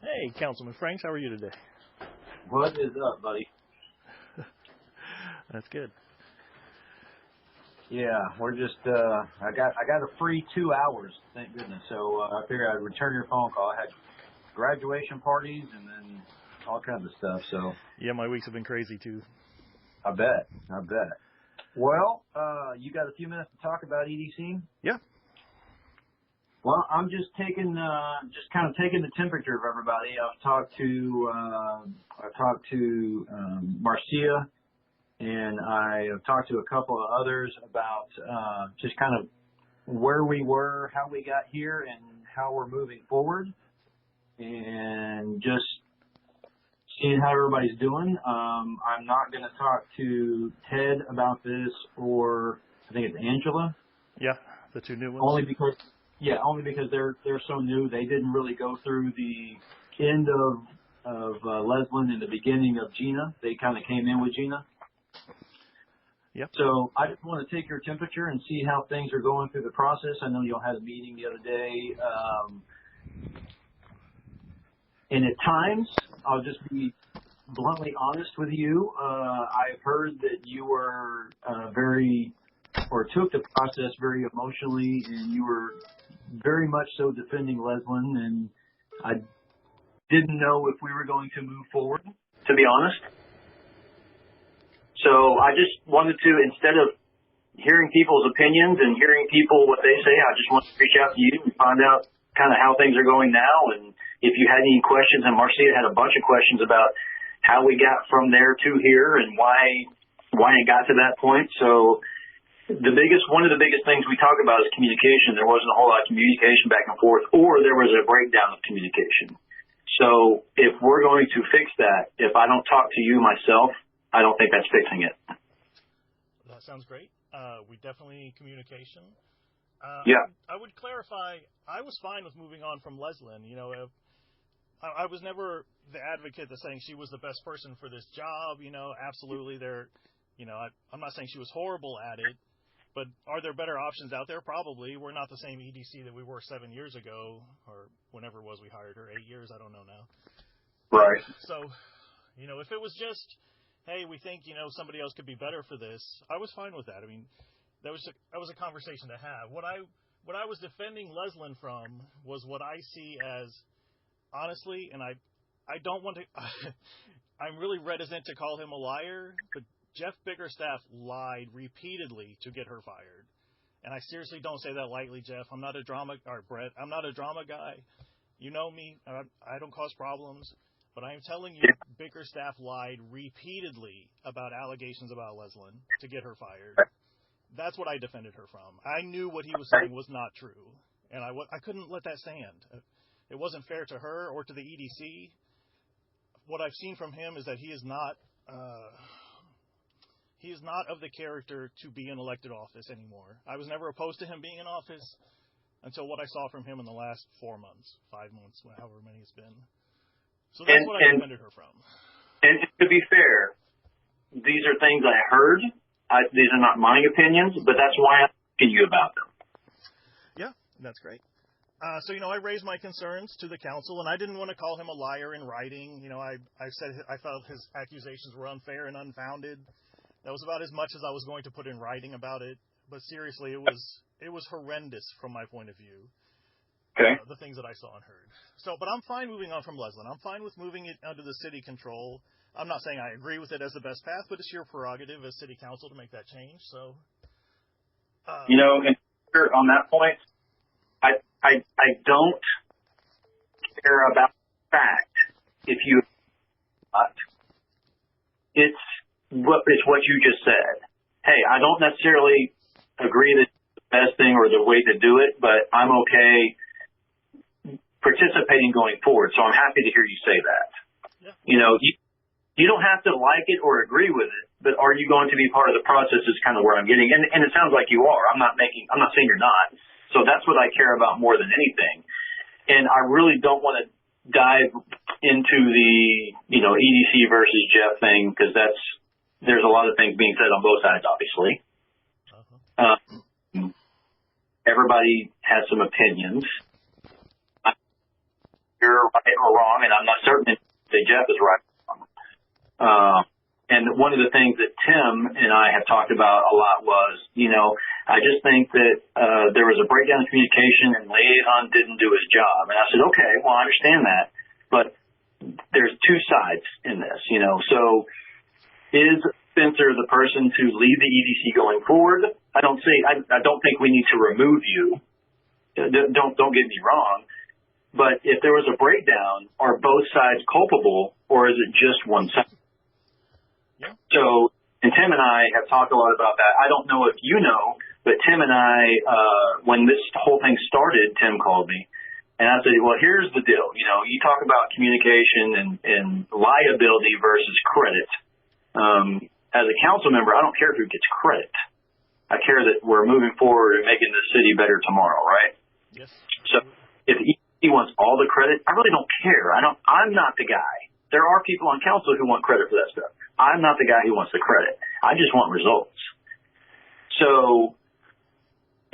Hey, Councilman Franks, how are you today? What is up, buddy? That's good. Yeah, we're just I got a free 2 hours, thank goodness. So I figured I'd return your phone call. I had graduation parties and then all kinds of stuff. So yeah, my weeks have been crazy too. I bet. Well, you got a few minutes to talk about EDC? Yeah. Well, I'm just taking the temperature of everybody. I've talked to Marcia, and I have talked to a couple of others about just kind of where we were, how we got here, and how we're moving forward, and just seeing how everybody's doing. I'm not going to talk to Ted about this, or I think it's Angela. Yeah, the two new ones. Only because they're so new. They didn't really go through the end of Leslin and the beginning of Gina. They kind of came in with Gina. Yep. So I just want to take your temperature and see how things are going through the process. I know y'all had a meeting the other day. And at times, I'll just be bluntly honest with you. I've heard that you were took the process very emotionally, and you were very much so defending Leslin, and I didn't know if we were going to move forward, to be honest. So I just wanted to, instead of hearing people's opinions and hearing people what they say, I just wanted to reach out to you and find out kind of how things are going now, and if you had any questions. And Marcia had a bunch of questions about how we got from there to here and why it got to that point. So one of the biggest things we talk about is communication. There wasn't a whole lot of communication back and forth, or there was a breakdown of communication. So if we're going to fix that, if I don't talk to you myself, I don't think that's fixing it. That sounds great. We definitely need communication. Yeah. I would clarify, I was fine with moving on from Leslin. You know, I was never the advocate that's saying she was the best person for this job. You know, absolutely I'm not saying she was horrible at it. But are there better options out there? Probably. We're not the same EDC that we were 7 years ago, or whenever it was we hired her, 8 years, I don't know now. Right. So, if it was just, hey, we think, somebody else could be better for this, I was fine with that. I mean, that was a conversation to have. What I was defending Leslin from was what I see as, honestly, and I don't want to, I'm really reticent to call him a liar, but Jeff Bickerstaff lied repeatedly to get her fired. And I seriously don't say that lightly, Jeff. Brett, I'm not a drama guy. You know me. I don't cause problems. But I am telling you, Bickerstaff lied repeatedly about allegations about Leslin to get her fired. That's what I defended her from. I knew what he was saying was not true. And I couldn't let that stand. It wasn't fair to her or to the EDC. What I've seen from him is that he is not of the character to be in elected office anymore. I was never opposed to him being in office until what I saw from him in the last 4 months, 5 months, however many it's been. So that's what I defended her from. And to be fair, these are things I heard. These are not my opinions, but that's why I'm asking you about them. Yeah, that's great. So I raised my concerns to the council, and I didn't want to call him a liar in writing. I said I felt his accusations were unfair and unfounded. That was about as much as I was going to put in writing about it. But seriously, it was horrendous from my point of view. Okay. The things that I saw and heard. But I'm fine moving on from Leslin. I'm fine with moving it under the city control. I'm not saying I agree with it as the best path, but it's your prerogative as city council to make that change. So, and on that point, I don't care about the fact if you. It's what you just said. Hey, I don't necessarily agree that it's the best thing or the way to do it, but I'm okay participating going forward. So I'm happy to hear you say that. Yeah. You don't have to like it or agree with it, but are you going to be part of the process is kind of where I'm getting. And it sounds like you are. I'm not saying you're not. So that's what I care about more than anything. And I really don't want to dive into the, EDC versus Jeff thing, because there's a lot of things being said on both sides, obviously. Everybody has some opinions. you're right or wrong, and I'm not certain that Jeff is right or wrong. And one of the things that Tim and I have talked about a lot was, I just think that there was a breakdown in communication and liaison didn't do his job. And I said, okay, well, I understand that, but there's two sides in this, So is Spencer the person to lead the EDC going forward? I don't think we need to remove you. Don't get me wrong. But if there was a breakdown, are both sides culpable, or is it just one side? Yeah. So, and Tim and I have talked a lot about that. I don't know if you know, but Tim and I, when this whole thing started, Tim called me, and I said, well, here's the deal. You talk about communication and liability versus credit. As a council member, I don't care who gets credit. I care that we're moving forward and making the city better tomorrow, right? Yes. So if he wants all the credit, I really don't care. I'm not the guy. There are people on council who want credit for that stuff. I'm not the guy who wants the credit. I just want results. So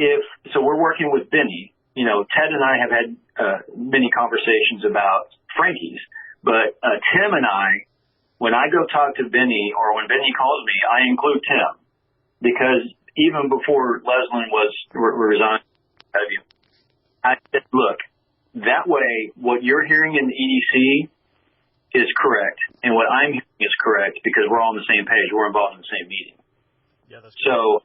we're working with Benny. Ted and I have had many conversations about Frankie's, but Tim and I, when I go talk to Benny or when Benny calls me, I include Tim because even before Leslin was resigned, I said, look, that way what you're hearing in the EDC is correct, and what I'm hearing is correct because we're all on the same page. We're involved in the same meeting. Yeah, that's so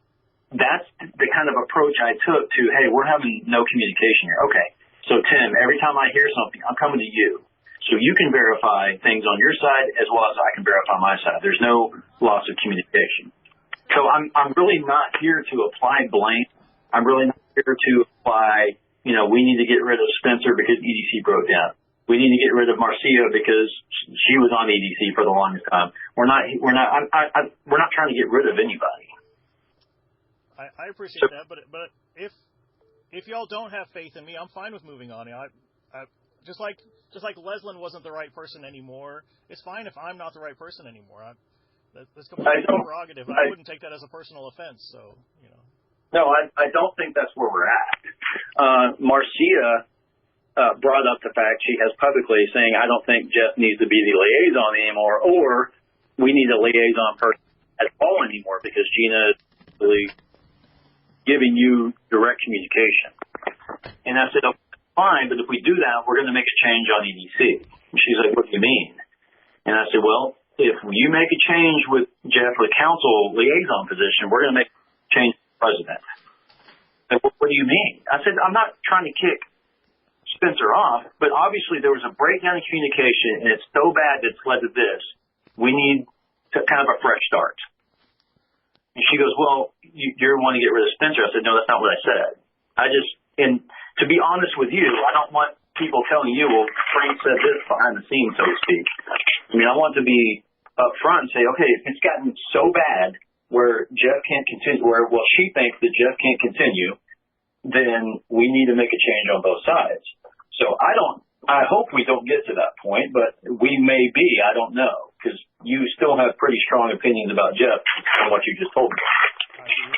that's the kind of approach I took to, hey, we're having no communication here. Okay, so Tim, every time I hear something, I'm coming to you. So you can verify things on your side as well as I can verify my side. There's no loss of communication. So I'm really not here to apply blame. I'm really not here to apply, we need to get rid of Spencer because EDC broke down. We need to get rid of Marcia because she was on EDC for the longest time. We're not trying to get rid of anybody. I appreciate that, but if y'all don't have faith in me, I'm fine with moving on. I just like Leslin wasn't the right person anymore. It's fine if I'm not the right person anymore. That's completely prerogative. I wouldn't take that as a personal offense. So No, I don't think that's where we're at. Marcia brought up the fact she has publicly saying, I don't think Jeff needs to be the liaison anymore, or we need a liaison person at all anymore because Gina is really giving you direct communication. And I said, okay, fine, but if we do that, we're going to make a change on EDC. And she's like, what do you mean? And I said, well, if you make a change with Jeff, the council liaison position, we're going to make a change to the president. I said, well, what do you mean? I said, I'm not trying to kick Spencer off, but obviously there was a breakdown in communication, and it's so bad that it's led to this. We need kind of a fresh start. And she goes, well, you're wanting to get rid of Spencer. I said, no, that's not what I said. And to be honest with you, I don't want people telling you, well, Frank said this behind the scenes, so to speak. I mean, I want to be up front and say, okay, if it's gotten so bad where Jeff can't continue, she thinks that Jeff can't continue, then we need to make a change on both sides. So I hope we don't get to that point, but we may be, I don't know, because you still have pretty strong opinions about Jeff on what you just told me.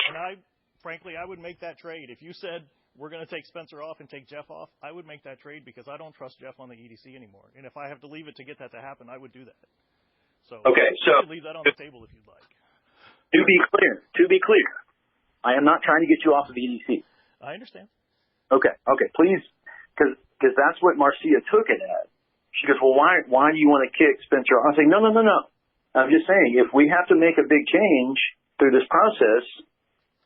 And frankly, I would make that trade. If you said we're going to take Spencer off and take Jeff off, I would make that trade because I don't trust Jeff on the EDC anymore. And if I have to leave it to get that to happen, I would do that. So okay, so leave that on the table if you'd like. To be clear, I am not trying to get you off of the EDC. I understand. Okay, please, because that's what Marcia took it as. She goes, well, why do you want to kick Spencer off? I say, no. I'm just saying, if we have to make a big change through this process,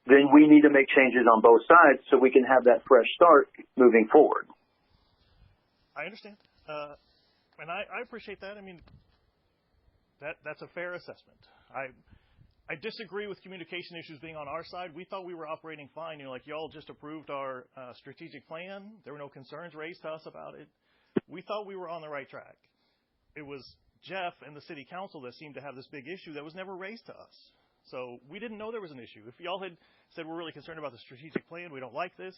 then we need to make changes on both sides so we can have that fresh start moving forward. I understand. And I appreciate that. I mean, that's a fair assessment. I disagree with communication issues being on our side. We thought we were operating fine. Y'all just approved our strategic plan. There were no concerns raised to us about it. We thought we were on the right track. It was Jeff and the city council that seemed to have this big issue that was never raised to us. So we didn't know there was an issue. If y'all had said we're really concerned about the strategic plan, we don't like this,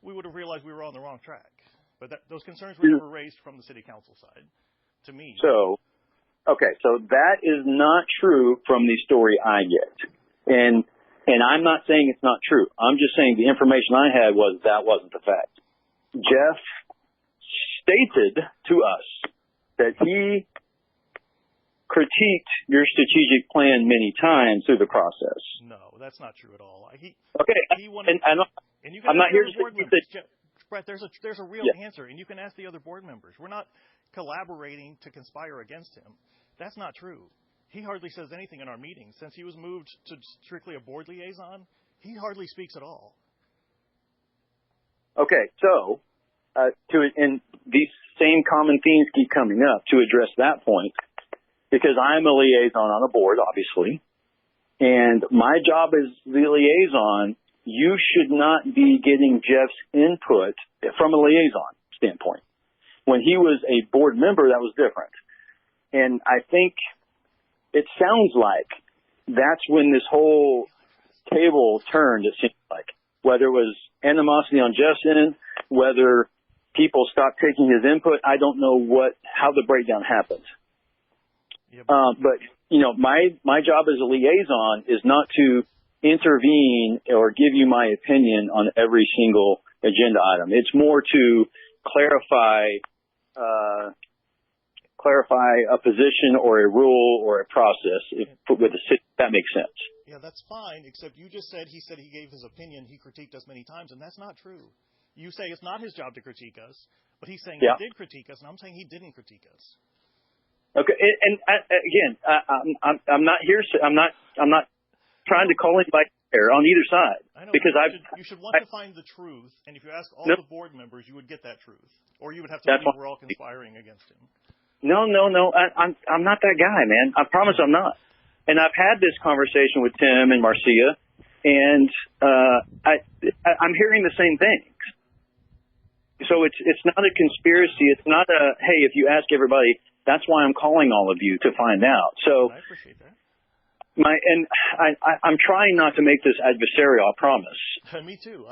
we would have realized we were on the wrong track. But those concerns were never raised from the city council side, to me. So that is not true from the story I get. And I'm not saying it's not true. I'm just saying the information I had was that wasn't the fact. Jeff stated to us that he critiqued your strategic plan many times through the process. No, that's not true at all. He wanted, and you can I'm not here to say Brett, there's a real answer, and you can ask the other board members. We're not collaborating to conspire against him. That's not true. He hardly says anything in our meetings. Since he was moved to strictly a board liaison, he hardly speaks at all. Okay, so and these same common themes keep coming up to address that point, because I'm a liaison on a board, obviously, and my job as the liaison, you should not be getting Jeff's input from a liaison standpoint. When he was a board member, that was different. And I think it sounds like that's when this whole table turned, it seems like. Whether it was animosity on Jeff's end, whether people stopped taking his input, I don't know how the breakdown happened. Yep. But, my job as a liaison is not to intervene or give you my opinion on every single agenda item. It's more to clarify a position or a rule or a process with the city. That makes sense. Yeah, that's fine, except you just said he gave his opinion, he critiqued us many times, and that's not true. You say it's not his job to critique us, but he's saying he did critique us, and I'm saying he didn't critique us. Okay, and again, I'm not here. I'm not trying to call anybody there on either side. I know, because you should want to find the truth, and if you ask all the board members, you would get that truth, or you would have to believe we're all conspiring against him. No. I'm not that guy, man. I promise I'm not. And I've had this conversation with Tim and Marcia, and I'm hearing the same things. So it's not a conspiracy. It's not a, hey, if you ask everybody, that's why I'm calling all of you to find out. So I appreciate that. I'm trying not to make this adversarial, I promise. Me too.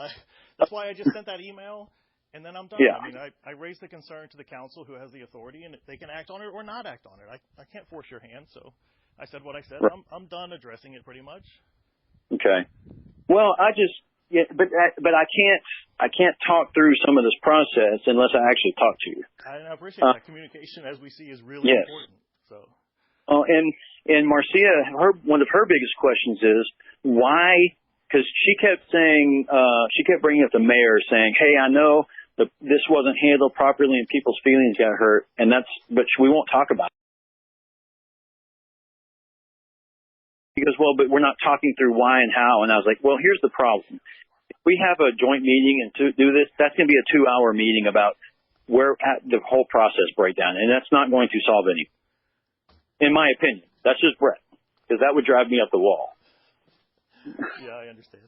That's why I just sent that email, and then I'm done. Yeah. I mean, I raised the concern to the council, who has the authority, and they can act on it or not act on it. I can't force your hand, so I said what I said. Right. I'm done addressing it pretty much. Okay. Well, but I can't talk through some of this process unless I actually talk to you. I appreciate that. Communication, as we see, is really important. So. Oh, and Marcia, one of her biggest questions is why? Because she kept saying, she kept bringing up the mayor, saying, "Hey, I know this wasn't handled properly and people's feelings got hurt, but we won't talk about it." He goes, "Well, but we're not talking through why and how." And I was like, "Well, here's the problem. If we have a joint meeting and to do this, that's going to be a 2-hour meeting about the whole process breakdown, and that's not going to solve anything. In my opinion, that's just Brett, because that would drive me up the wall." Yeah, I understand.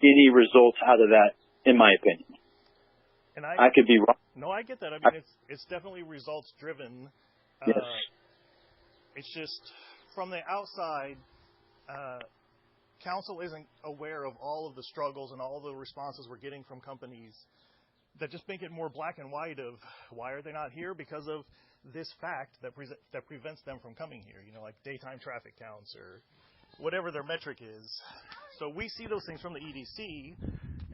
Any results out of that, in my opinion. And I could be wrong. No, I get that. I mean, it's definitely results driven. Yes. It's just from the outside, council isn't aware of all of the struggles and all the responses we're getting from companies that just make it more black and white of why are they not here, because of this fact that prevents them from coming here, like daytime traffic counts or whatever their metric is. So we see those things from the EDC,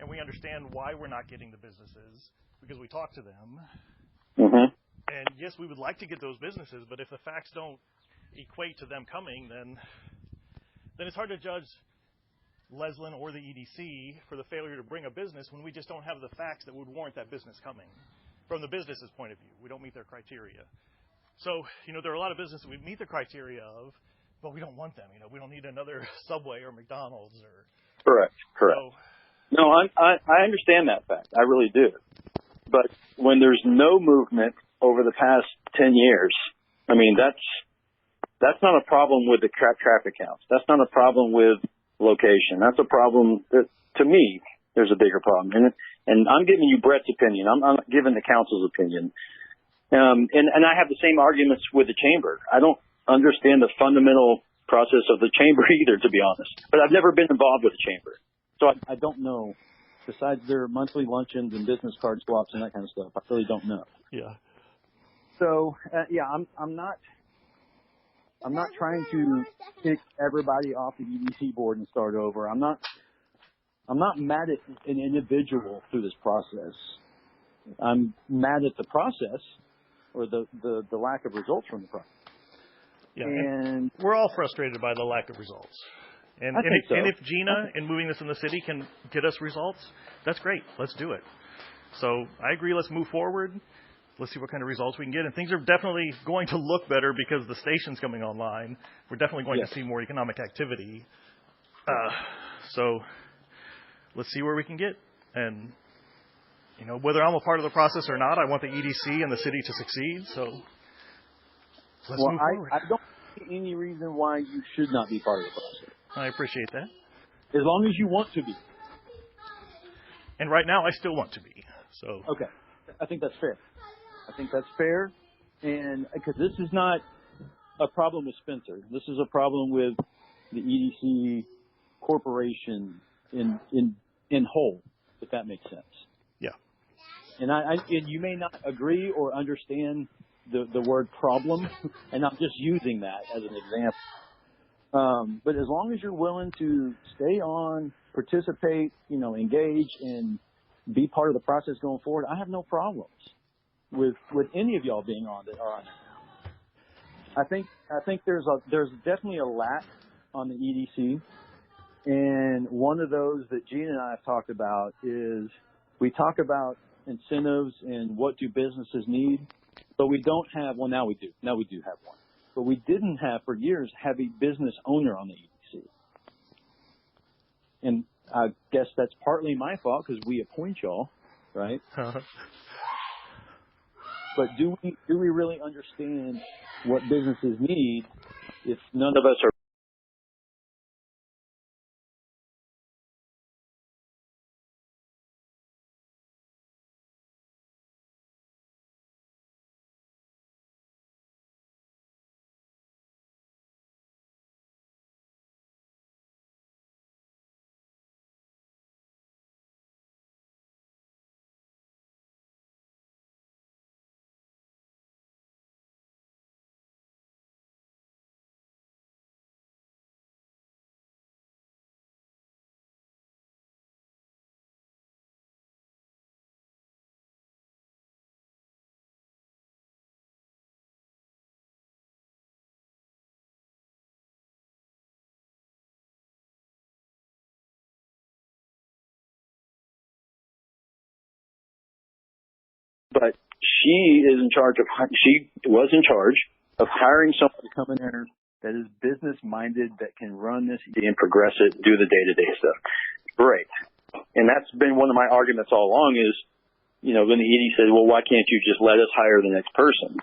and we understand why we're not getting the businesses, because we talk to them. Mm-hmm. And yes, we would like to get those businesses, but if the facts don't equate to them coming, then it's hard to judge Leslin or the EDC for the failure to bring a business when we just don't have the facts that would warrant that business coming. From the business's point of view, we don't meet their criteria. So, there are a lot of businesses we meet the criteria of, but we don't want them. We don't need another Subway or McDonald's Correct. So, No, I understand that fact. I really do. But when there's no movement over the past 10 years, I mean, that's not a problem with the traffic counts. That's not a problem with location. That's a problem that, to me, there's a bigger problem. And I'm giving you Brett's opinion. I'm not giving the council's opinion. And I have the same arguments with the chamber. I don't understand the fundamental process of the chamber either, to be honest. But I've never been involved with the chamber. So I don't know, besides their monthly luncheons and business card swaps and that kind of stuff. I really don't know. Yeah. So, I'm not trying to kick everybody off the EDC board and start over. I'm not mad at an individual through this process. I'm mad at the process or the lack of results from the process. Yeah, and we're all frustrated by the lack of results. And if Gina, in moving this in the city, can get us results, that's great. Let's do it. So I agree. Let's move forward. Let's see what kind of results we can get. And things are definitely going to look better because the station's coming online. We're definitely going to see more economic activity. So let's see where we can get. And, whether I'm a part of the process or not, I want the EDC and the city to succeed. So let's move forward. I don't see any reason why you should not be part of the process. I appreciate that. As long as you want to be. And right now, I still want to be. So okay. I think that's fair. And because this is not a problem with Spencer. This is a problem with the EDC corporation in whole, if that makes sense. Yeah. And and you may not agree or understand the word problem, and I'm just using that as an example. But as long as you're willing to stay on, participate, engage, and be part of the process going forward, I have no problems with any of y'all being on that are on it. I think there's definitely a lack on the EDC, and one of those that Gina and I have talked about is we talk about incentives and what do businesses need, but we don't have one. Now we do have one, but we didn't have for years have a business owner on the EDC, and I guess that's partly my fault because we appoint y'all, right? But do we really understand what businesses need if none of us are? But she was in charge of hiring someone to come in there that is business minded, that can run this and progress it, do the day-to-day stuff. Great. And that's been one of my arguments all along is, when the ED said, well, why can't you just let us hire the next person?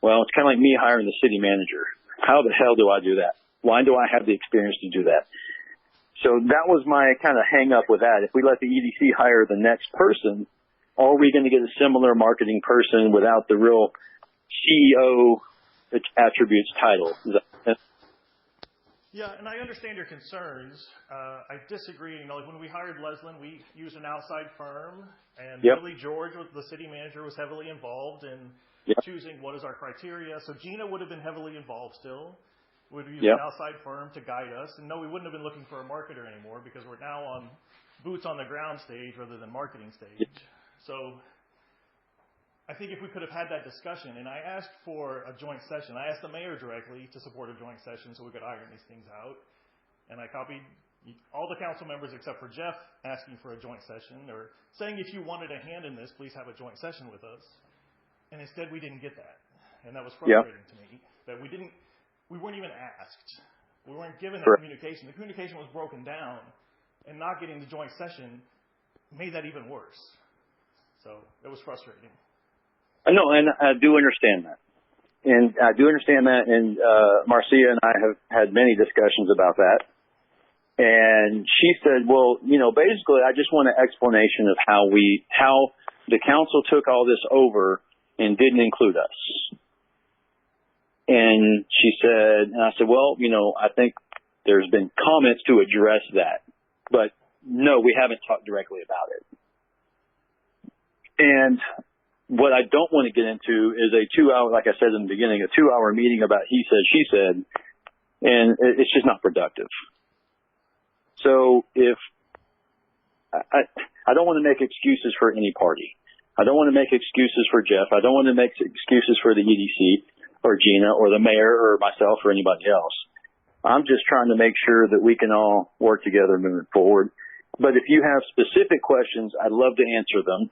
Well, it's kind of like me hiring the city manager. How the hell do I do that? Why do I have the experience to do that? So that was my kind of hang up with that. If we let the EDC hire the next person, are we going to get a similar marketing person without the real CEO attributes title? Yeah, and I understand your concerns. I disagree. Like when we hired Leslin, we used an outside firm, and Billy George, the city manager, was heavily involved in choosing what is our criteria. So Gina would have been heavily involved still. We would have used an outside firm to guide us. And no, we wouldn't have been looking for a marketer anymore because we're now on boots on the ground stage rather than marketing stage. So I think if we could have had that discussion, and I asked for a joint session. I asked the mayor directly to support a joint session so we could iron these things out. And I copied all the council members except for Jeff asking for a joint session or saying if you wanted a hand in this, please have a joint session with us. And instead we didn't get that. And that was frustrating to me that we weren't even asked. We weren't given that communication. The communication was broken down and not getting the joint session made that even worse. So it was frustrating. No, and I do understand that. And Marcia and I have had many discussions about that. And she said, well, basically I just want an explanation of how the council took all this over and didn't include us. And she said, and I said, well, I think there's been comments to address that, but no, we haven't talked directly about it. And what I don't want to get into is a 2-hour, like I said in the beginning, a 2-hour meeting about he said, she said, and it's just not productive. So if I don't want to make excuses for any party. I don't want to make excuses for Jeff. I don't want to make excuses for the EDC or Gina or the mayor or myself or anybody else. I'm just trying to make sure that we can all work together moving forward. But if you have specific questions, I'd love to answer them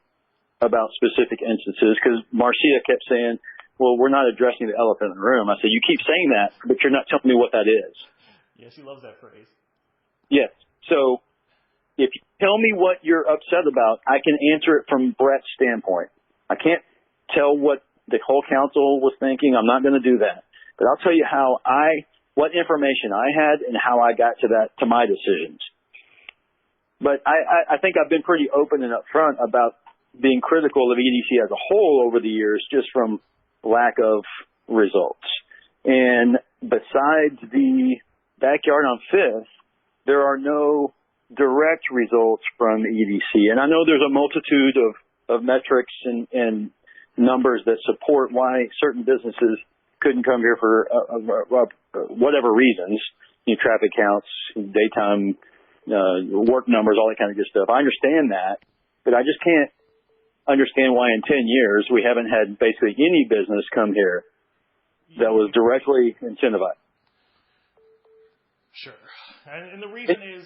about specific instances, because Marcia kept saying, well, we're not addressing the elephant in the room. I said, you keep saying that, but you're not telling me what that is. Yeah, she loves that phrase. Yes. So if you tell me what you're upset about, I can answer it from Brett's standpoint. I can't tell what the whole council was thinking. I'm not going to do that. But I'll tell you what information I had and how I got to my decisions. But I think I've been pretty open and upfront about being critical of EDC as a whole over the years, just from lack of results. And besides the backyard on 5th, there are no direct results from EDC. And I know there's a multitude of metrics and numbers that support why certain businesses couldn't come here for whatever reasons, traffic counts, daytime work numbers, all that kind of good stuff. I understand that, but I just can't understand why in 10 years we haven't had basically any business come here that was directly incentivized. Sure. And the reason is,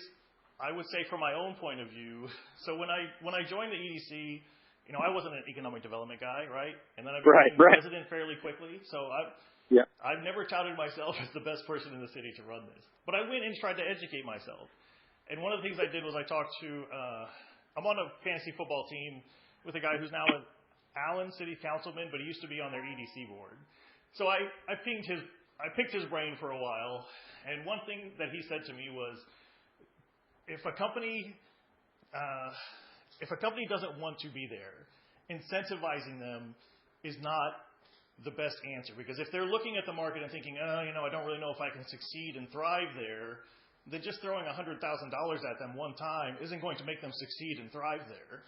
I would say from my own point of view, so when I joined the EDC, I wasn't an economic development guy, right? And then I became president fairly quickly. So I've never touted myself as the best person in the city to run this. But I went and tried to educate myself. And one of the things I did was I talked to, I'm on a fantasy football team with a guy who's now an Allen city councilman, but he used to be on their EDC board. So I picked his brain for a while. And one thing that he said to me was, if a company doesn't want to be there, incentivizing them is not the best answer. Because if they're looking at the market and thinking, I don't really know if I can succeed and thrive there, then just throwing $100,000 at them one time isn't going to make them succeed and thrive there.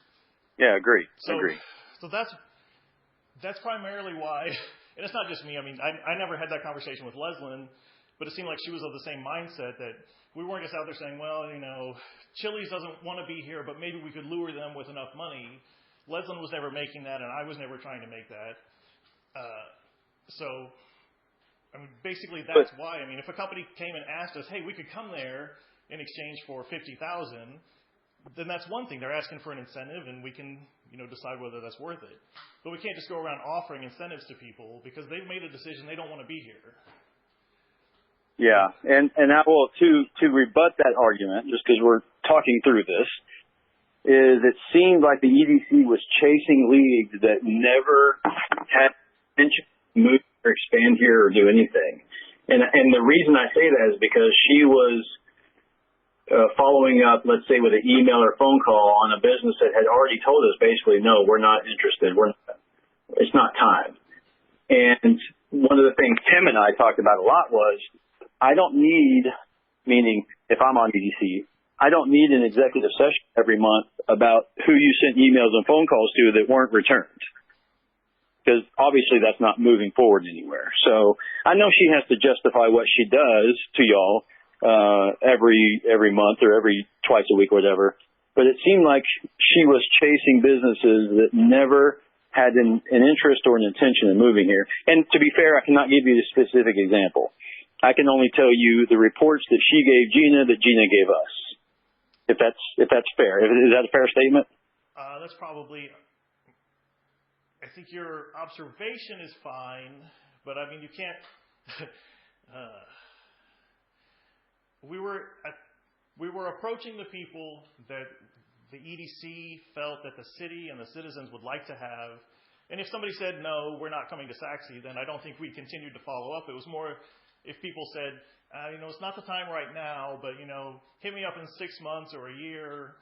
Yeah, agree. So that's primarily why, and it's not just me. I mean, I never had that conversation with Leslyn, but it seemed like she was of the same mindset that we weren't just out there saying, well, Chili's doesn't want to be here, but maybe we could lure them with enough money. Leslyn was never making that, and I was never trying to make that. Basically that's why. If a company came and asked us, hey, we could come there in exchange for $50,000, then that's one thing. They're asking for an incentive, and we can, decide whether that's worth it. But we can't just go around offering incentives to people because they've made a decision they don't want to be here. Yeah, and I will to rebut that argument, just because we're talking through this, is it seemed like the EDC was chasing leagues that never had intention to move or expand here or do anything. And the reason I say that is because she was following up, let's say, with an email or phone call on a business that had already told us basically, no, we're not interested. It's not time. And one of the things Tim and I talked about a lot was, I don't need, meaning if I'm on EDC, I don't need an executive session every month about who you sent emails and phone calls to that weren't returned. Because obviously that's not moving forward anywhere. So I know she has to justify what she does to y'all every month or every twice a week or whatever. But it seemed like she was chasing businesses that never had an interest or an intention in moving here. And to be fair, I cannot give you a specific example. I can only tell you the reports that she gave Gina that Gina gave us. If that's fair. Is that a fair statement? That's probably, I think your observation is fine, but you can't, we were approaching the people that the EDC felt that the city and the citizens would like to have. And if somebody said, no, we're not coming to Saxe, then I don't think we continued to follow up. It was more if people said, it's not the time right now, but, hit me up in 6 months or a year.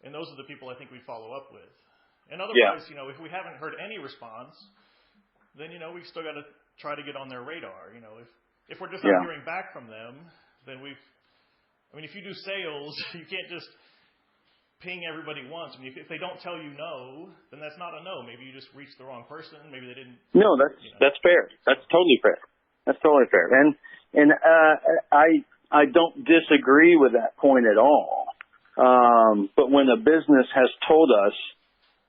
And those are the people I think we'd follow up with. And otherwise, if we haven't heard any response, then, we've still got to try to get on their radar. If we're just not hearing back from them, then if you do sales, you can't just ping everybody once. If they don't tell you no, then that's not a no. Maybe you just reached the wrong person. Maybe they didn't. No, that's fair. That's totally fair. That's totally fair. And I don't disagree with that point at all. But when a business has told us,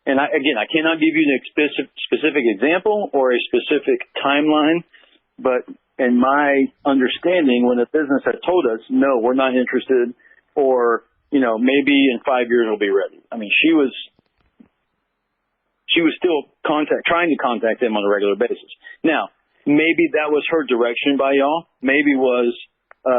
and I cannot give you an specific example or a specific timeline, but in my understanding, when a business has told us, no, we're not interested, or maybe in 5 years we'll be ready. She was still trying to contact them on a regular basis. Now, maybe that was her direction by y'all. Maybe was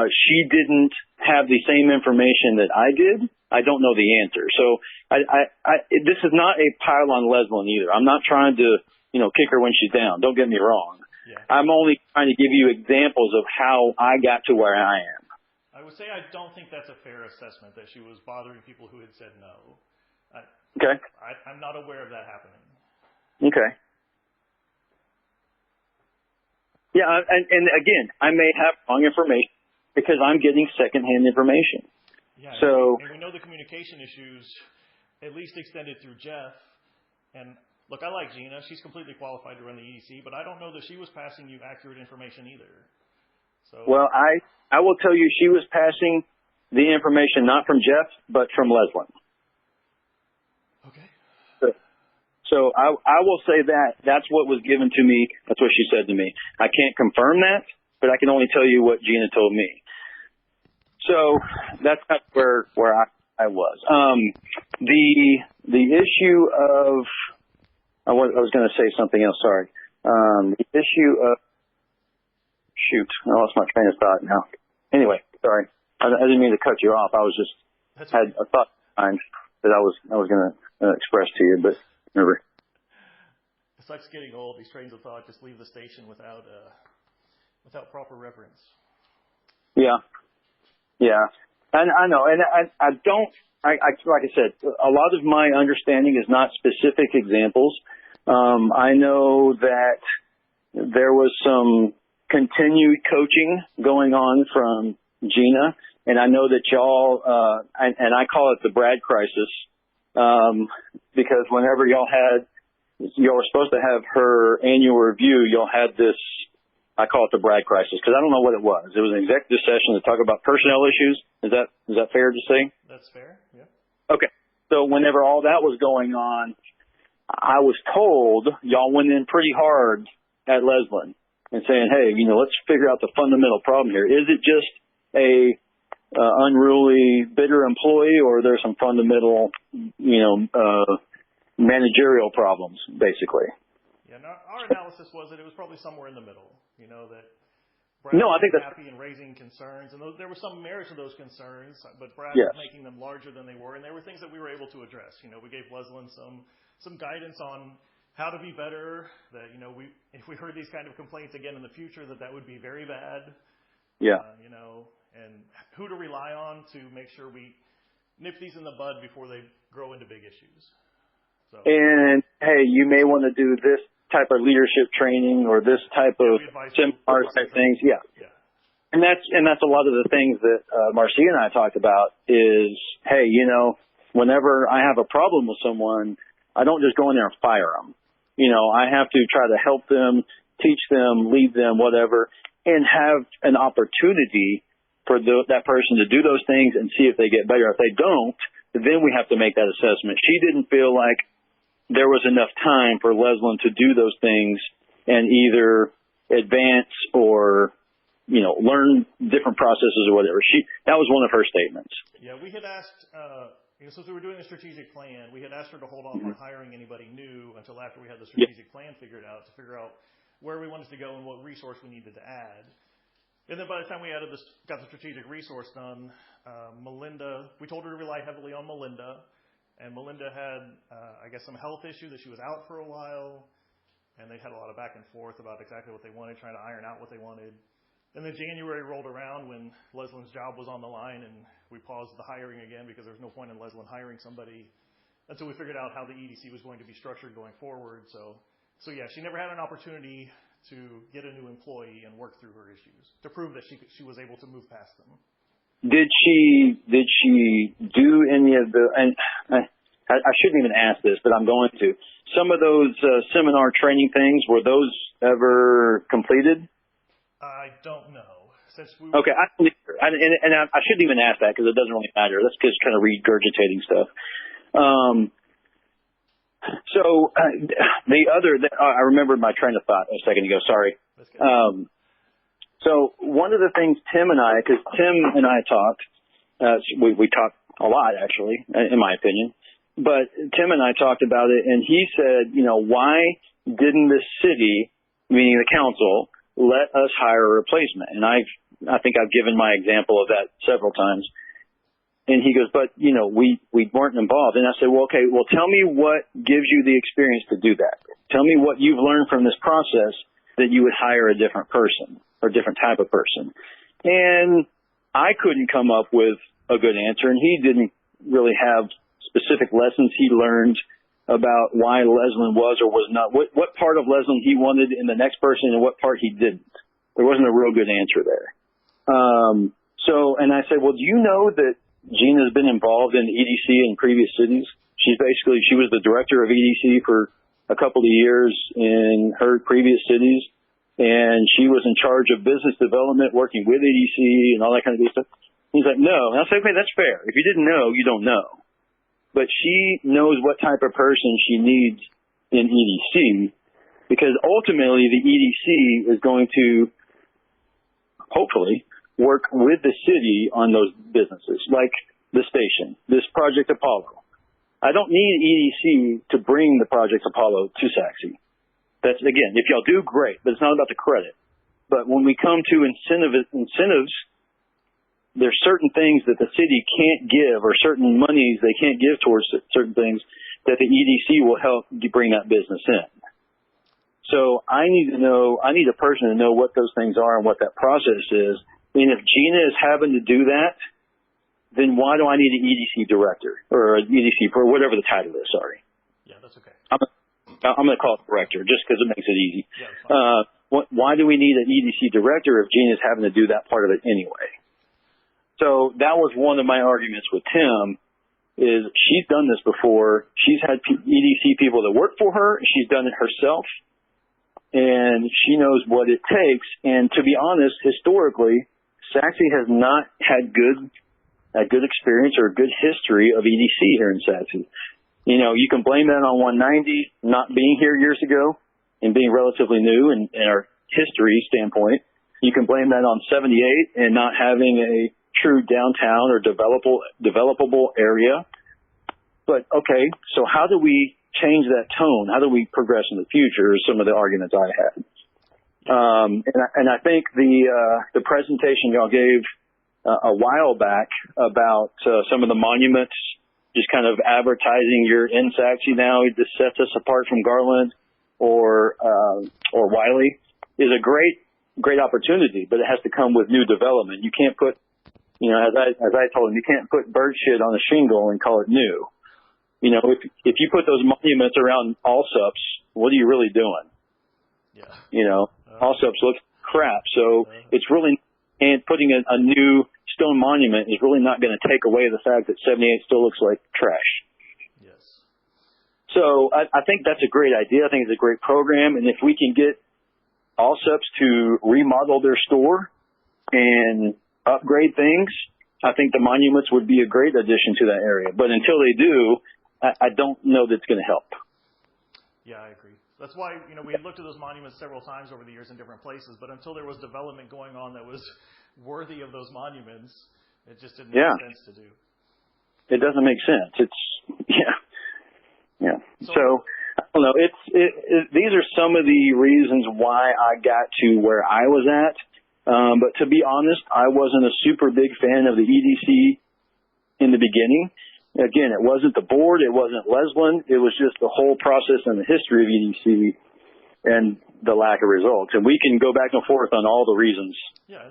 she didn't have the same information that I did. I don't know the answer. So this is not a pile on Leslin either. I'm not trying to kick her when she's down. Don't get me wrong. Yeah. I'm only trying to give you examples of how I got to where I am. I would say I don't think that's a fair assessment, that she was bothering people who had said no. Okay. I'm not aware of that happening. Okay. Yeah, and again, I may have wrong information because I'm getting secondhand information. Yeah, so, and we know the communication issues at least extended through Jeff. And look, I like Gina. She's completely qualified to run the EDC, but I don't know that she was passing you accurate information either. So, well, I will tell you she was passing the information not from Jeff, but from Leslin. Okay. So I will say that's what was given to me. That's what she said to me. I can't confirm that, but I can only tell you what Gina told me. So that's not where I was. The issue of I was going to say something else. Sorry. The issue of I lost my train of thought now. Anyway, sorry. I didn't mean to cut you off. I was just had a thought in mind that I was going to express to you, but remember. It's like getting old. These trains of thought just leave the station without proper reference. Yeah. And I know, and I don't. Like I said, a lot of my understanding is not specific examples. I know that there was some continued coaching going on from Gina, and I know that y'all, and I call it the Brad crisis, because whenever y'all were supposed to have her annual review, y'all had this, I call it the Brad crisis, because I don't know what it was. It was an executive session to talk about personnel issues. Is that fair to say? That's fair, yeah. Okay. So whenever all that was going on, I was told y'all went in pretty hard at Leslin and saying, hey, let's figure out the fundamental problem here. Is it just a unruly, bitter employee, or there's some fundamental, managerial problems, basically? Yeah, our analysis was that it was probably somewhere in the middle. That Brad I think was that's happy and raising concerns, and there was some merit to those concerns, but Brad yes. was making them larger than they were, and there were things that we were able to address. We gave Leslin some guidance on how to be better. That if we heard these kind of complaints again in the future, that would be very bad. Yeah. And who to rely on to make sure we nip these in the bud before they grow into big issues. So. And hey, you may want to do this type of leadership training or this type of seminar type things. Yeah. And that's a lot of the things that Marcia and I talked about is, hey, whenever I have a problem with someone, I don't just go in there and fire them. I have to try to help them, teach them, lead them, whatever, and have an opportunity for that person to do those things and see if they get better. If they don't, then we have to make that assessment. She didn't feel like there was enough time for Leslin to do those things and either advance or, learn different processes or whatever. That was one of her statements. Yeah, we had asked, since we were doing a strategic plan, we had asked her to hold off on hiring anybody new until after we had the strategic plan figured out, to figure out where we wanted to go and what resource we needed to add. And then by the time we got the strategic resource done, Melinda, we told her to rely heavily on Melinda. And Melinda had, I guess, some health issue that she was out for a while. And they had a lot of back and forth about exactly what they wanted, trying to iron out what they wanted. And then January rolled around when Leslie's job was on the line, and we paused the hiring again because there was no point in Leslin hiring somebody until we figured out how the EDC was going to be structured going forward. So yeah, she never had an opportunity to get a new employee and work through her issues to prove that she was able to move past them. Did she do any of the? And I shouldn't even ask this, but I'm going to. Some of those seminar training things, were those ever completed? I don't know. Okay, I shouldn't even ask that because it doesn't really matter. That's just kind of regurgitating stuff. I remembered my train of thought a second ago. Sorry. So one of the things Tim and I talked, we talked a lot actually, in my opinion, but Tim and I talked about it, and he said, why didn't the city, meaning the council, let us hire a replacement? And I think I've given my example of that several times. And he goes, but, we weren't involved. And I said, well, okay, tell me what gives you the experience to do that. Tell me what you've learned from this process that you would hire a different person or a different type of person. And I couldn't come up with a good answer, and he didn't really have specific lessons he learned about why Leslin was or was not, what part of Leslin he wanted in the next person and what part he didn't. There wasn't a real good answer there. And I said, well, do you know that Gina's been involved in EDC in previous cities? She was the director of EDC for a couple of years in her previous cities, and she was in charge of business development, working with EDC and all that kind of good stuff. He's like, no. And I said, okay, that's fair. If you didn't know, you don't know. But she knows what type of person she needs in EDC, because ultimately the EDC is going to, hopefully, work with the city on those businesses, like the station, this Project Apollo. I don't need EDC to bring the Project Apollo to Saxe. That's, again, if y'all do, great, but it's not about the credit. But when we come to incentives, there's certain things that the city can't give, or certain monies they can't give towards certain things that the EDC will help bring that business in. So I need a person to know what those things are and what that process is. And if Gina is having to do that, then why do I need an EDC director or an EDC or whatever the title is? Sorry. Yeah, that's okay. I'm going to call it director just because it makes it easy. Yeah, why do we need an EDC director if Gina's having to do that part of it anyway? So that was one of my arguments with Tim, is she's done this before. She's had EDC people that work for her. She's done it herself, and she knows what it takes. And to be honest, historically, Saxe has not had a good experience or a good history of EDC here in Saxe. You can blame that on 190 not being here years ago and being relatively new in our history standpoint. You can blame that on 78 and not having a true downtown or developable area. But okay, so how do we change that tone? How do we progress in the future? Is some of the arguments I had. And I think the presentation y'all gave a while back about some of the monuments, just kind of advertising you're in Saxe now, this sets us apart from Garland or Wiley, is a great opportunity, but it has to come with new development. You can't put, as I told him, you can't put bird shit on a shingle and call it new. If you put those monuments around Allsups, what are you really doing? Yeah. Allsups looks crap, so it's really, and putting a new stone monument is really not going to take away the fact that 78 still looks like trash. Yes. So I think that's a great idea. I think it's a great program, and if we can get Allsups to remodel their store and upgrade things, I think the monuments would be a great addition to that area. But until they do, I don't know that it's going to help. Yeah, I agree. That's why, we had looked at those monuments several times over the years in different places, but until there was development going on that was worthy of those monuments, it just didn't make sense to do. It doesn't make sense. So I don't know. These are some of the reasons why I got to where I was at. But to be honest, I wasn't a super big fan of the EDC in the beginning. Again, it wasn't the board, it wasn't Leslin, it was just the whole process and the history of EDC and the lack of results. And we can go back and forth on all the reasons. Yeah,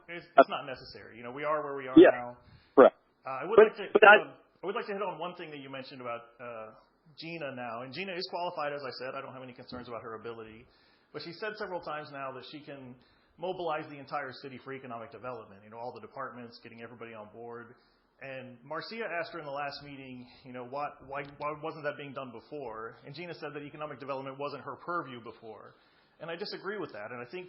it's not necessary. We are where we are now. Right. I would like to hit on one thing that you mentioned about Gina now. And Gina is qualified, as I said. I don't have any concerns about her ability. But she said several times now that she can mobilize the entire city for economic development, all the departments, getting everybody on board. And Marcia asked her in the last meeting, why wasn't that being done before? And Gina said that economic development wasn't her purview before. And I disagree with that. And I think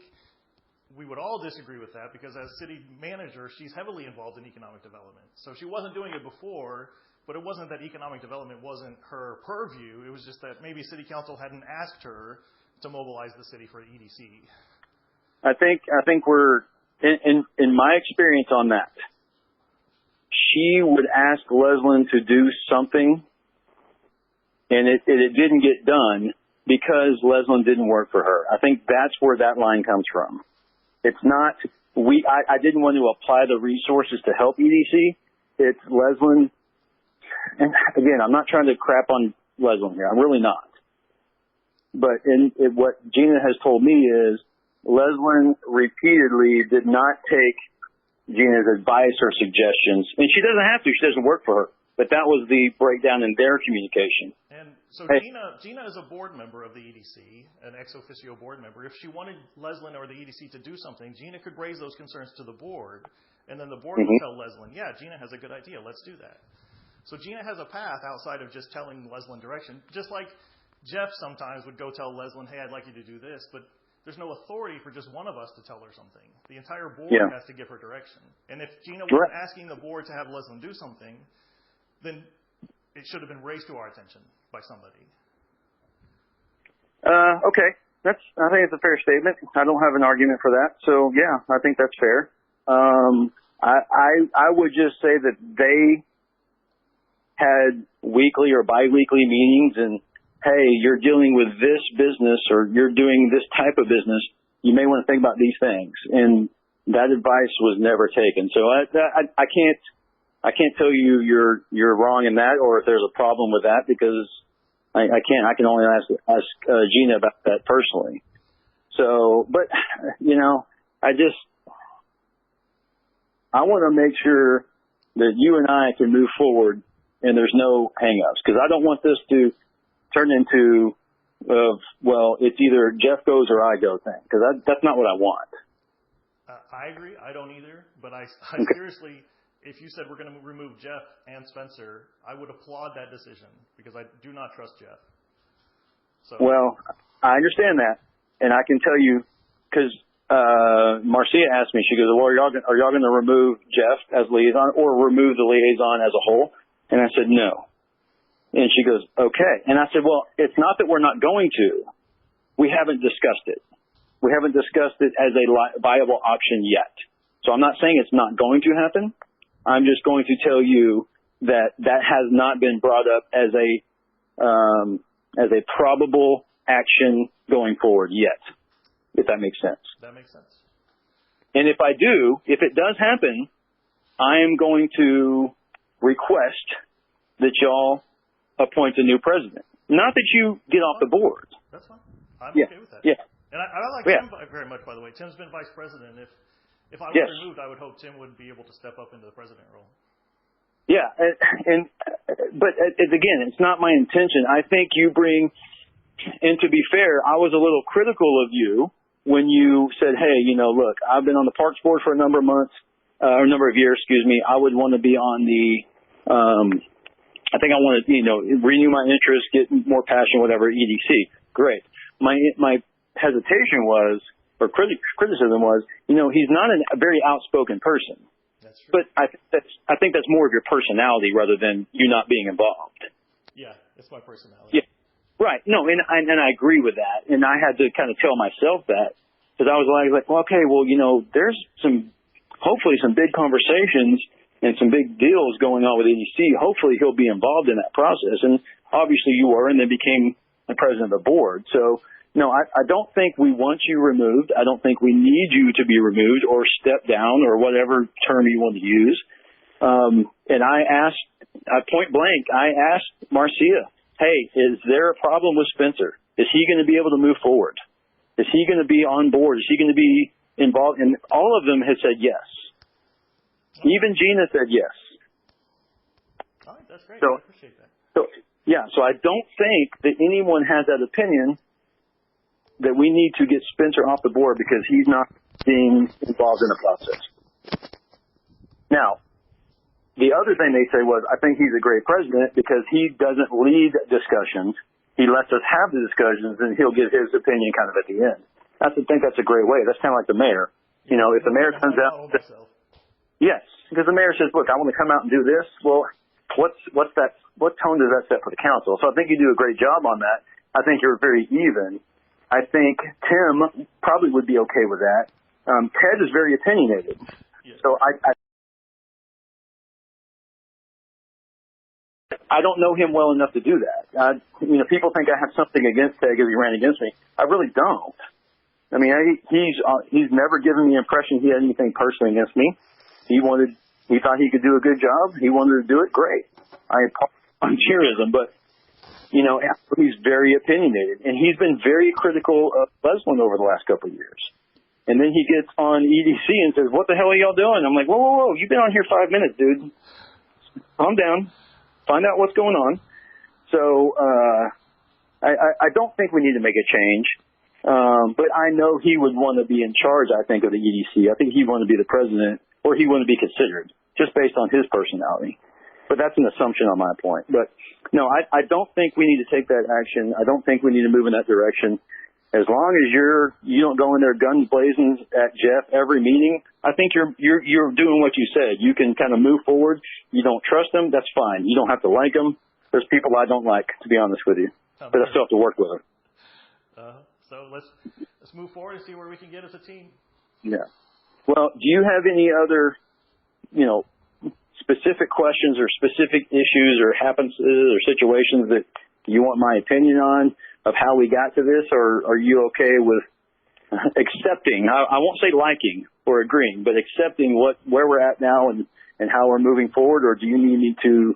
we would all disagree with that because as city manager, she's heavily involved in economic development. So she wasn't doing it before, but it wasn't that economic development wasn't her purview. It was just that maybe city council hadn't asked her to mobilize the city for EDC. I think we're in my experience on that. She would ask Leslin to do something, and it didn't get done because Leslin didn't work for her. I think that's where that line comes from. It's not I didn't want to apply the resources to help EDC. It's Leslin, and again, I'm not trying to crap on Leslin here. I'm really not. But what Gina has told me is Leslin repeatedly did not take Gina's advice or suggestions, and she doesn't have to. She doesn't work for her. But that was the breakdown in their communication. And so hey. Gina is a board member of the EDC, an ex officio board member. If she wanted Leslin or the EDC to do something, Gina could raise those concerns to the board, and then the board would tell Leslin, yeah, Gina has a good idea. Let's do that. So Gina has a path outside of just telling Leslin direction, just like Jeff sometimes would go tell Leslin, hey, I'd like you to do this, but there's no authority for just one of us to tell her something. The entire board has to give her direction. And if Gina was asking the board to have Leslin do something, then it should have been raised to our attention by somebody. Okay. I think it's a fair statement. I don't have an argument for that. So yeah, I think that's fair. I would just say that they had weekly or biweekly meetings and, hey, you're dealing with this business or you're doing this type of business, you may want to think about these things. And that advice was never taken. So I can't tell you you're wrong in that or if there's a problem with that because I can't. I can only ask Gina about that personally. So, but, I want to make sure that you and I can move forward and there's no hang-ups because I don't want this to turn into, it's either Jeff goes or I go thing, because that's not what I want. I agree. I don't either. But I seriously, if you said we're going to remove Jeff and Spencer, I would applaud that decision because I do not trust Jeff. So. Well, I understand that. And I can tell you, because Marcia asked me, she goes, well, are y'all going to remove Jeff as liaison or remove the liaison as a whole? And I said, no. And she goes, okay. And I said, well, it's not that we're not going to. We haven't discussed it. We haven't discussed it as a viable option yet. So I'm not saying it's not going to happen. I'm just going to tell you that has not been brought up as a probable action going forward yet, if that makes sense. That makes sense. And if it does happen, I am going to request that y'all appoint a new president. Not that you get off the board. That's fine. I'm okay with that. Yeah. And I like Tim very much, by the way. Tim's been vice president. If I was removed, I would hope Tim would be able to step up into the president role. Yeah, but again, it's not my intention. I think you bring, and to be fair, I was a little critical of you when you said, hey, look, I've been on the Parks Board for a number of years, I would want to be on the, I think I want to, renew my interest, get more passion, whatever, EDC. Great. My hesitation was, or criticism was, he's not a very outspoken person. That's true. But I think that's more of your personality rather than you not being involved. Yeah, it's my personality. Yeah. Right. No, and I agree with that. And I had to kind of tell myself that because I was like, well, okay, well, there's hopefully some big conversations and some big deals going on with EDC. Hopefully he'll be involved in that process. And obviously you were and then became the president of the board. So no, I don't think we want you removed. I don't think we need you to be removed or step down or whatever term you want to use. And I point blank, I asked Marcia, hey, is there a problem with Spencer? Is he going to be able to move forward? Is he going to be on board? Is he going to be involved? And all of them have said yes. Even Gina said yes. All right, that's great. So, I appreciate that. So I don't think that anyone has that opinion that we need to get Spencer off the board because he's not being involved in the process. Now, the other thing they say was, I think he's a great president because he doesn't lead discussions. He lets us have the discussions, and he'll give his opinion kind of at the end. I think that's a great way. That's kind of like the mayor. You know, if the mayor comes out, yes, because the mayor says, look, I want to come out and do this. Well, what's that? What tone does that set for the council? So I think you do a great job on that. I think you're very even. I think Tim probably would be okay with that. Ted is very opinionated. Yeah. So I don't know him well enough to do that. People think I have something against Ted because he ran against me. I really don't. I mean, he's never given me the impression he had anything personally against me. He thought he could do a good job. He wanted to do it. Great. I apologize on cheerism, but he's very opinionated, and he's been very critical of Leslin over the last couple of years. And then he gets on EDC and says, "What the hell are y'all doing?" I'm like, "Whoa! You've been on here 5 minutes, dude. Calm down. Find out what's going on." So I don't think we need to make a change, but I know he would want to be in charge. I think of the EDC. I think he'd want to be the president, or he want to be considered, just based on his personality. But that's an assumption on my point. But no, I don't think we need to take that action. I don't think we need to move in that direction. As long as you don't go in there guns blazing at Jeff every meeting, I think you're doing what you said. You can kind of move forward. You don't trust them, that's fine. You don't have to like them. There's people I don't like, to be honest with you, but I still have to work with them. So let's move forward and see where we can get as a team. Yeah. Well, do you have any other, specific questions or specific issues or happenances or situations that you want my opinion on of how we got to this, or are you okay with accepting, I won't say liking or agreeing, but accepting where we're at now and how we're moving forward, or do you need me to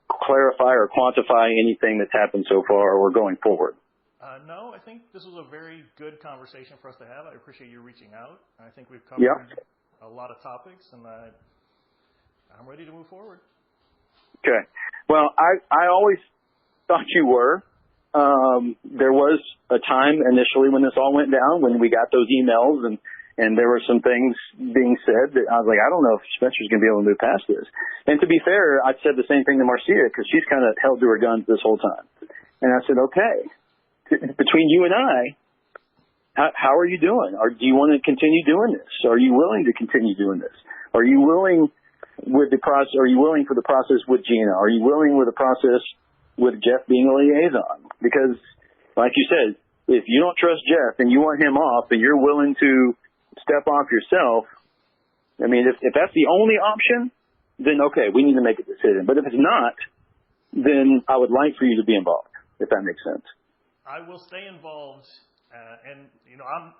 clarify or quantify anything that's happened so far or going forward? No, I think this was a very good conversation for us to have. I appreciate you reaching out. I think we've covered a lot of topics, and I'm ready to move forward. Okay. Well, I always thought you were. There was a time initially when this all went down, when we got those emails and there were some things being said that I was like, I don't know if Spencer's going to be able to move past this. And to be fair, I said the same thing to Marcia because she's kind of held to her guns this whole time. And I said, okay, between you and I, how are you doing? Or do you want to continue doing this? Are you willing to continue doing this? Are you willing with the process? Are you willing for the process with Gina? Are you willing with the process with Jeff being a liaison? Because, like you said, if you don't trust Jeff and you want him off and you're willing to step off yourself, I mean, if that's the only option, then okay, we need to make a decision. But if it's not, then I would like for you to be involved, if that makes sense. I will stay involved, and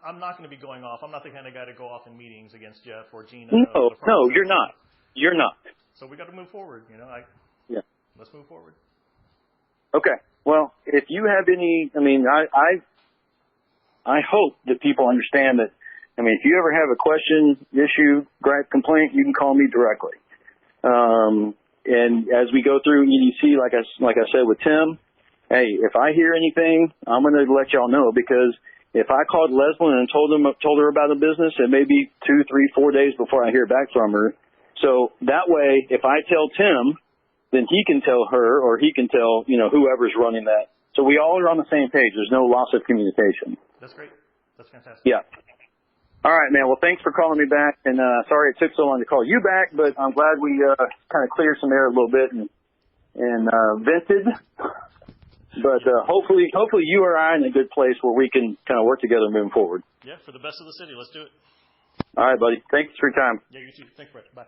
I'm not going to be going off. I'm not the kind of guy to go off in meetings against Jeff or Gina. No, you're not. You're not. So we got to move forward. Yeah. Let's move forward. Okay. Well, if you have any, I hope that people understand that. If you ever have a question, issue, gripe, complaint, you can call me directly. And as we go through EDC, like I said with Tim, hey, if I hear anything, I'm going to let y'all know, because if I called Leslin and told her about a business, it may be 2, 3, 4 days before I hear back from her. So that way, if I tell Tim, then he can tell her, or he can tell, whoever's running that. So we all are on the same page. There's no loss of communication. That's great. That's fantastic. Yeah. All right, man. Well, thanks for calling me back. And sorry it took so long to call you back, but I'm glad we kind of cleared some air a little bit and vented. But hopefully you or I are in a good place where we can kind of work together moving forward. Yeah, for the best of the city. Let's do it. All right, buddy. Thanks for your time. Yeah, you too. Thanks, Brett. Bye.